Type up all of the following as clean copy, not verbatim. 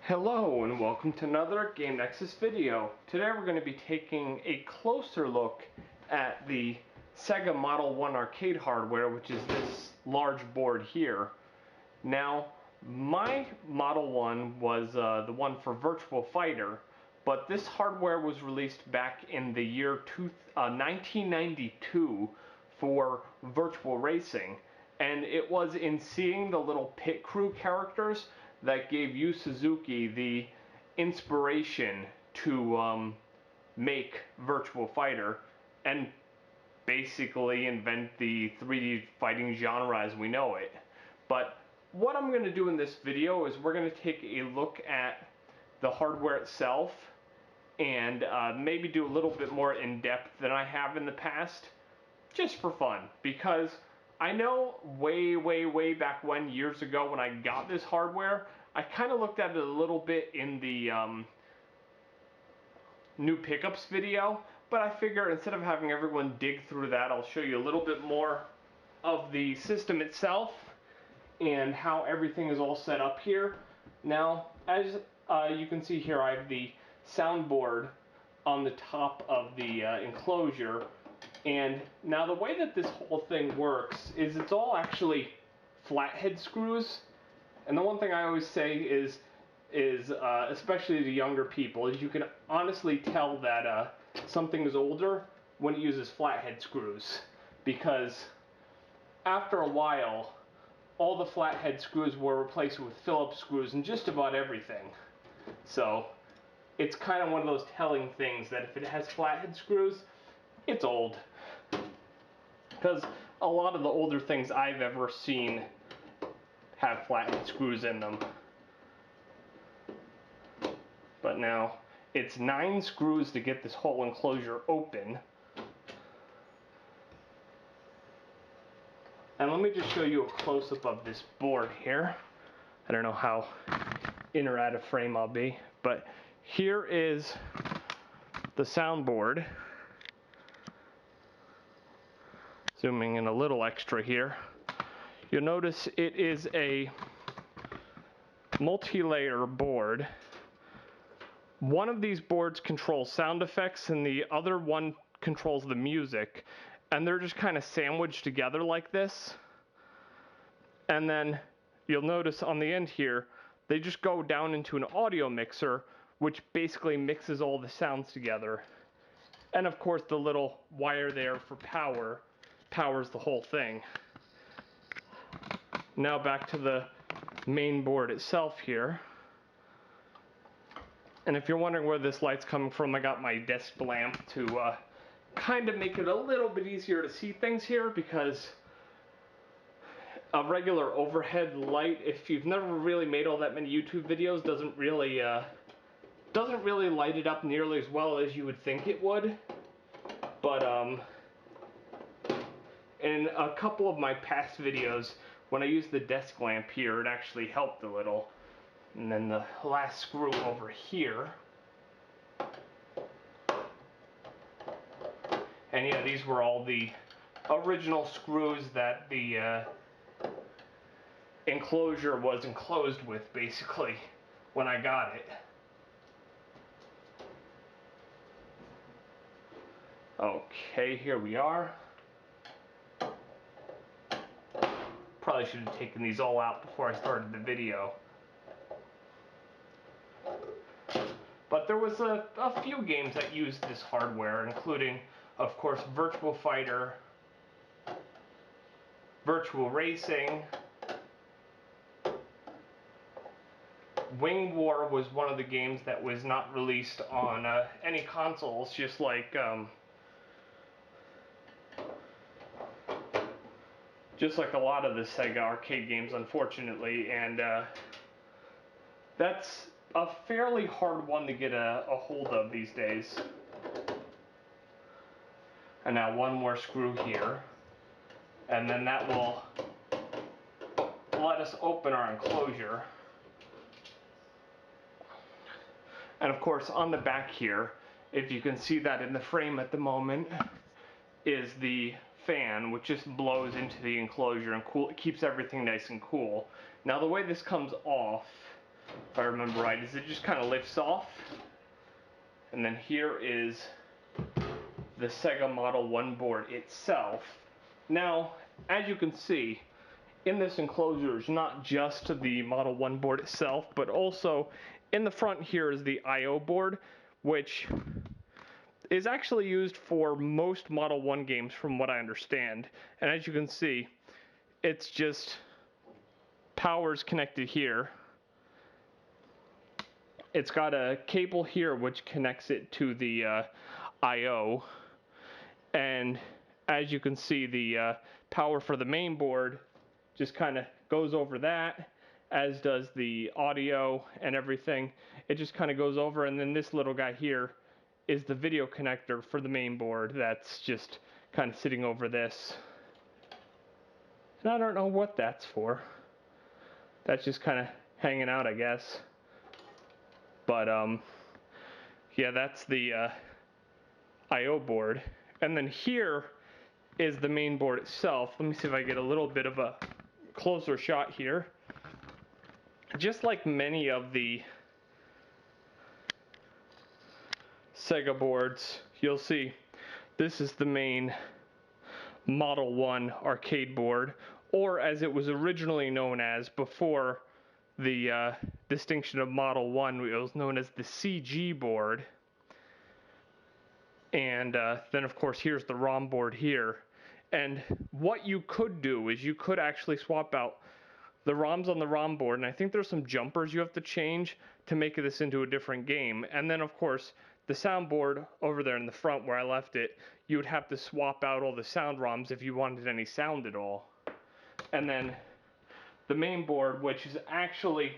Hello and welcome to another Game Nexus video. Today we're going to be taking a closer look at the Sega Model 1 arcade hardware, which is this large board here. Now, my Model 1 was the one for Virtua Fighter, but this hardware was released back in the year 1992 for Virtual Racing, and it was in seeing the little pit crew characters that gave Yu Suzuki the inspiration to make Virtua Fighter and basically invent the 3D fighting genre as we know it. But what I'm going to do in this video is we're going to take a look at the hardware itself and maybe do a little bit more in depth than I have in the past, just for fun, because I know way back when, years ago when I got this hardware, I kind of looked at it a little bit in the new pickups video, but I figure instead of having everyone dig through that, I'll show you a little bit more of the system itself and how everything is all set up here. Now, as you can see here, I have the soundboard on the top of the enclosure. And now the way that this whole thing works is it's all actually flathead screws. And the one thing I always say is especially to younger people, is you can honestly tell that something is older when it uses flathead screws. Because after a while, all the flathead screws were replaced with Phillips screws in just about everything. So it's kind of one of those telling things that if it has flathead screws, it's old. Because a lot of the older things I've ever seen have flathead screws in them. But now, it's 9 screws to get this whole enclosure open. And let me just show you a close-up of this board here. I don't know how in or out of frame I'll be, but here is the soundboard. Zooming in a little extra here. You'll notice it is a multi-layer board. One of these boards controls sound effects and the other one controls the music. And they're just kind of sandwiched together like this. And then you'll notice on the end here, they just go down into an audio mixer, which basically mixes all the sounds together. And of course the little wire there for power powers the whole thing. Now back to the main board itself here. And if you're wondering where this light's coming from, I got my desk lamp to kind of make it a little bit easier to see things here, because a regular overhead light, if you've never really made all that many YouTube videos, doesn't really light it up nearly as well as you would think it would. But in a couple of my past videos, when I used the desk lamp here, it actually helped a little. And then the last screw over here. And yeah, these were all the original screws that the enclosure was enclosed with, basically, when I got it. Okay, here we are. Probably should have taken these all out before I started the video. But there was a few games that used this hardware, including, of course, Virtua Fighter, Virtual Racing. Wing War was one of the games that was not released on any consoles, just like a lot of the Sega arcade games, unfortunately, and that's a fairly hard one to get a hold of these days. And now one more screw here, and then that will let us open our enclosure. And of course, on the back here, if you can see that in the frame at the moment, is the fan, which just blows into the enclosure and keeps everything nice and cool. Now the way this comes off if I remember right, is it just kind of lifts off. And then here is the Sega Model 1 board itself. Now, as you can see, in this enclosure is not just the Model 1 board itself, but also in the front here is the I/O board, which is actually used for most Model 1 games from what I understand. And as you can see, it's just power's connected here. It's got a cable here which connects it to the I/O, and as you can see, the power for the main board just kind of goes over that, as does the audio and everything. It just kind of goes over, and then this little guy here is the video connector for the main board that's just kind of sitting over this. And I don't know what that's for. That's just kind of hanging out, I guess. But yeah, that's the I/O board. And then here is the main board itself. Let me see if I get a little bit of a closer shot here. Just like many of the Sega boards, you'll see this is the main Model 1 arcade board, or as it was originally known as before the distinction of Model 1, it was known as the CG board. And then of course here's the ROM board here. And what you could do is you could actually swap out the ROMs on the ROM board, and I think there's some jumpers you have to change to make this into a different game. And then of course the soundboard over there in the front where I left it, you would have to swap out all the sound ROMs if you wanted any sound at all. And then the main board, which is actually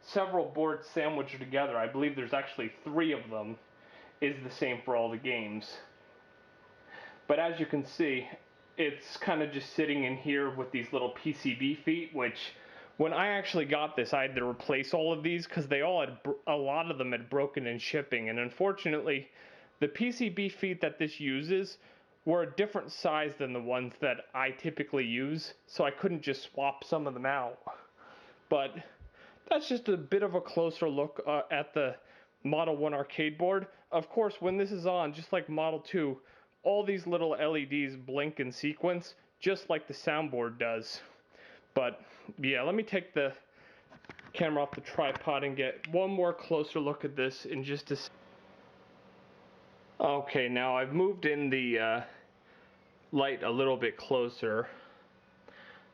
several boards sandwiched together, I believe there's actually 3 of them, is the same for all the games. But as you can see, it's kind of just sitting in here with these little PCB feet, which when I actually got this, I had to replace all of these because they all had, a lot of them had broken in shipping. And unfortunately, the PCB feet that this uses were a different size than the ones that I typically use, so I couldn't just swap some of them out. But that's just a bit of a closer look at the Model 1 arcade board. Of course, when this is on, just like Model 2, all these little LEDs blink in sequence, just like the soundboard does. But yeah, let me take the camera off the tripod and get one more closer look at this in just a second. Okay, now I've moved in the light a little bit closer,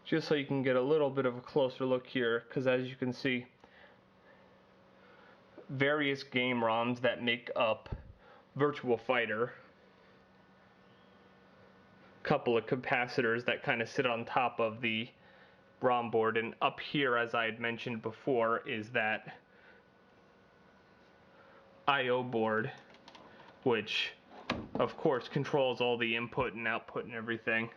just so you can get a little bit of a closer look here, because as you can see, various game ROMs that make up Virtua Fighter, couple of capacitors that kind of sit on top of the ROM board, and up here, as I had mentioned before, is that I/O board, which of course controls all the input and output and everything.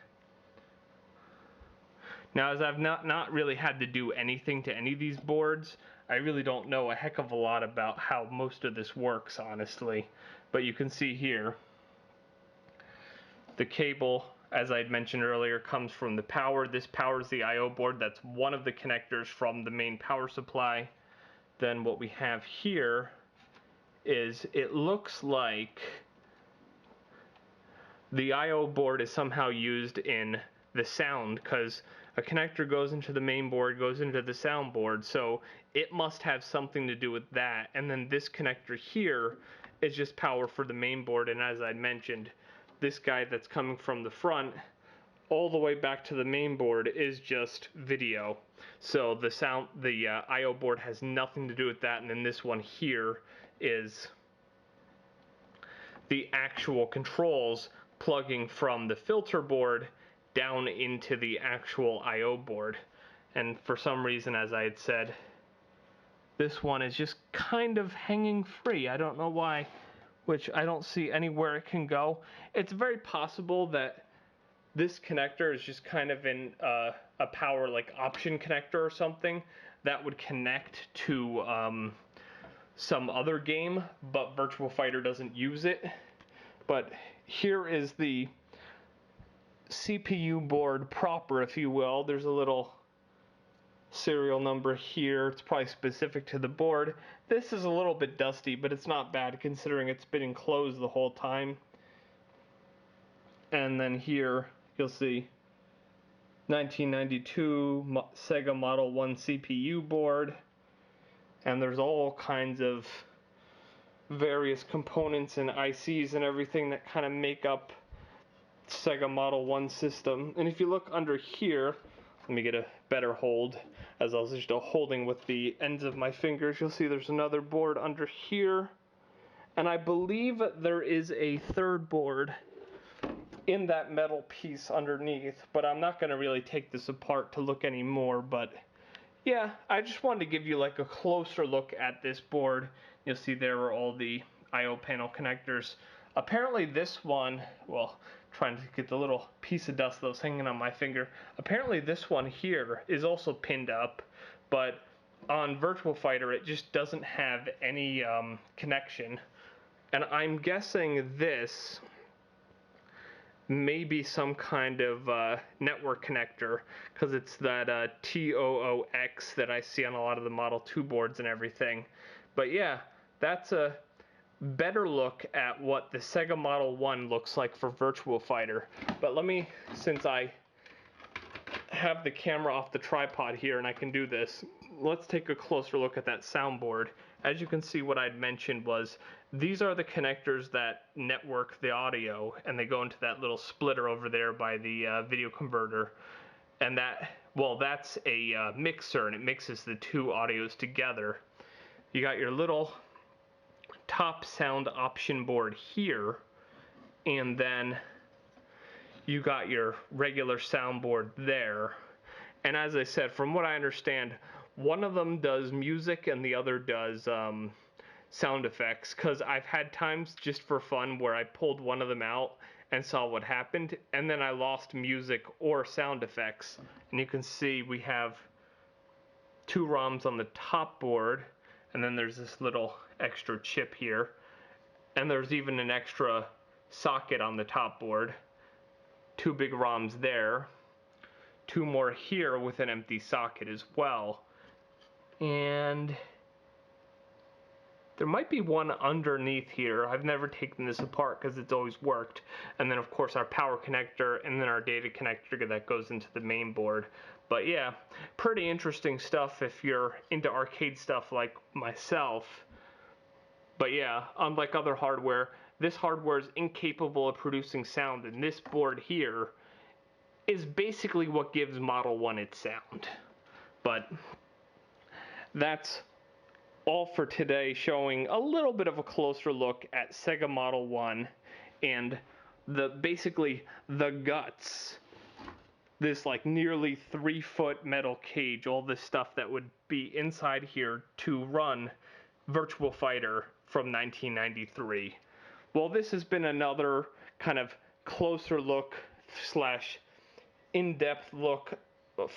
Now, as I've not really had to do anything to any of these boards, I really don't know a heck of a lot about how most of this works, honestly. But you can see here, the cable, as I had mentioned earlier, comes from the power. This powers the I/O board. That's one of the connectors from the main power supply. Then what we have here is, it looks like the I/O board is somehow used in the sound, because a connector goes into the main board, goes into the sound board, so it must have something to do with that. And then this connector here is just power for the main board, and as I mentioned, this guy that's coming from the front all the way back to the main board is just video. So the I/O board has nothing to do with that, and then this one here is the actual controls plugging from the filter board down into the actual I/O board. And for some reason, as I had said, this one is just kind of hanging free. I don't know why, which I don't see anywhere it can go. It's very possible that this connector is just kind of in a power like option connector or something that would connect to some other game, but Virtua Fighter doesn't use it. But here is the CPU board proper, if you will. There's a little serial number here. It's probably specific to the board. This is a little bit dusty, but it's not bad considering it's been enclosed the whole time. And then here you'll see 1992 Sega Model 1 CPU board. And there's all kinds of various components and ICs and everything that kind of make up Sega Model 1 system. And if you look under here, let me get a better hold, as I was just holding with the ends of my fingers, you'll see there's another board under here. And I believe there is a third board in that metal piece underneath, but I'm not going to really take this apart to look anymore. But yeah, I just wanted to give you like a closer look at this board. You'll see there are all the I/O panel connectors. Apparently this one, well, trying to get the little piece of dust that was hanging on my finger. Apparently this one here is also pinned up, but on Virtua Fighter it just doesn't have any connection. And I'm guessing this may be some kind of network connector, because it's that TOOX that I see on a lot of the Model 2 boards and everything. But yeah, that's a better look at what the Sega Model 1 looks like for Virtua Fighter. But let me, since I have the camera off the tripod here and I can do this, let's take a closer look at that soundboard. As you can see, what I'd mentioned was these are the connectors that network the audio, and they go into that little splitter over there by the video converter. And that, well, that's a mixer, and it mixes the two audios together. You got your little top sound option board here, and then you got your regular soundboard there. And as I said, from what I understand, one of them does music and the other does sound effects, because I've had times just for fun where I pulled one of them out and saw what happened, and then I lost music or sound effects. And you can see we have two ROMs on the top board, and then there's this little extra chip here, and there's even an extra socket on the top board. Two big ROMs there, two more here with an empty socket as well, and there might be one underneath here. I've never taken this apart because it's always worked. And then of course our power connector, and then our data connector that goes into the main board. But yeah, pretty interesting stuff if you're into arcade stuff like myself. But yeah, unlike other hardware, this hardware is incapable of producing sound, and this board here is basically what gives Model 1 its sound. But that's all for today, showing a little bit of a closer look at Sega Model 1 and basically the guts. This like nearly 3-foot metal cage, all this stuff that would be inside here to run Virtua Fighter from 1993. Well, this has been another kind of closer look slash in-depth look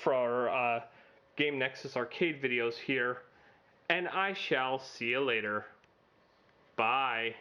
for our Game Nexus arcade videos here, and I shall see you later. Bye.